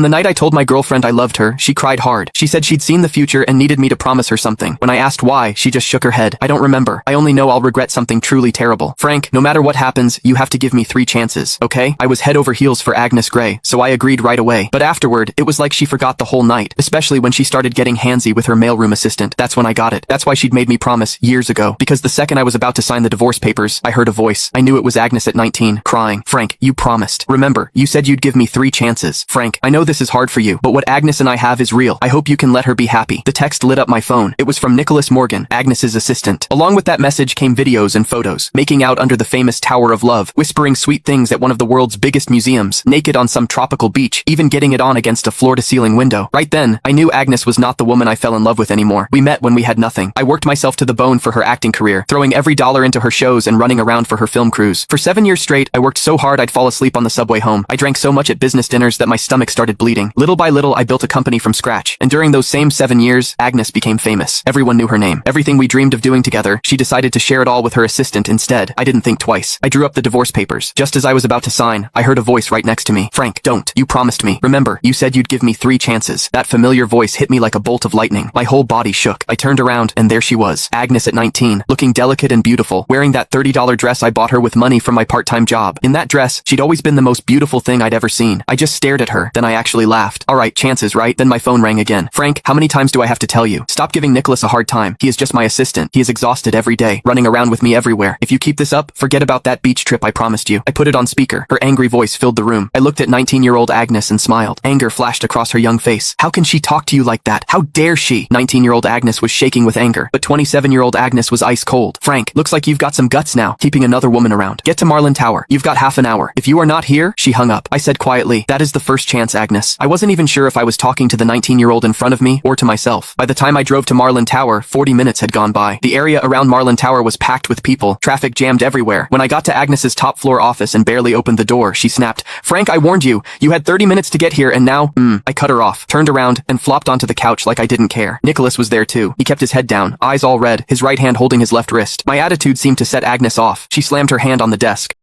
On the night I told my girlfriend I loved her, she cried hard. She said she'd seen the future and needed me to promise her something. When I asked why, she just shook her head. I don't remember. I only know I'll regret something truly terrible. Frank, no matter what happens, you have to give me 3 chances, okay? I was head over heels for Agnes Grey, so I agreed right away. But afterward, it was like she forgot the whole night, especially when she started getting handsy with her mailroom assistant. That's when I got it. That's why she'd made me promise years ago. Because the second I was about to sign the divorce papers, I heard a voice. I knew it was Agnes at 19, crying. Frank, you promised. Remember, you said you'd give me 3 chances. Frank, I know this is hard for you, but what Agnes and I have is real. I hope you can let her be happy. The text lit up my phone. It was from Nicholas Morgan, Agnes's assistant. Along with that message came videos and photos, making out under the famous Tower of Love, whispering sweet things at one of the world's biggest museums, naked on some tropical beach, even getting it on against a floor-to-ceiling window. Right then, I knew Agnes was not the woman I fell in love with anymore. We met when we had nothing. I worked myself to the bone for her acting career, throwing every dollar into her shows and running around for her film crews. For 7 years straight, I worked so hard I'd fall asleep on the subway home. I drank so much at business dinners that my stomach started bleeding. Little by little, I built a company from scratch. And during those same 7 years, Agnes became famous. Everyone knew her name. Everything we dreamed of doing together, she decided to share it all with her assistant instead. I didn't think twice. I drew up the divorce papers. Just as I was about to sign, I heard a voice right next to me. Frank, don't. You promised me. Remember, you said you'd give me 3 chances. That familiar voice hit me like a bolt of lightning. My whole body shook. I turned around, and there she was. Agnes at 19, looking delicate and beautiful, wearing that $30 dress I bought her with money from my part-time job. In that dress, she'd always been the most beautiful thing I'd ever seen. I just stared at her, then I actually laughed. Alright, chances, right? Then my phone rang again. Frank, how many times do I have to tell you? Stop giving Nicholas a hard time. He is just my assistant. He is exhausted every day, running around with me everywhere. If you keep this up, forget about that beach trip I promised you. I put it on speaker. Her angry voice filled the room. I looked at 19-year-old Agnes and smiled. Anger flashed across her young face. How can she talk to you like that? How dare she? 19-year-old Agnes was shaking with anger, but 27-year-old Agnes was ice cold. Frank, looks like you've got some guts now, keeping another woman around. Get to Marlin Tower. You've got half an hour. If you are not here, she hung up. I said quietly, that is the first chance, Agnes. I wasn't even sure if I was talking to the 19-year-old in front of me or to myself. By the time I drove to Marlin Tower, 40 minutes had gone by. The area around Marlin Tower was packed with people, traffic jammed everywhere. When I got to Agnes's top floor office and barely opened the door, she snapped, Frank, I warned you. You had 30 minutes to get here and now, I cut her off, turned around, and flopped onto the couch like I didn't care. Nicholas was there too. He kept his head down, eyes all red, his right hand holding his left wrist. My attitude seemed to set Agnes off. She slammed her hand on the desk.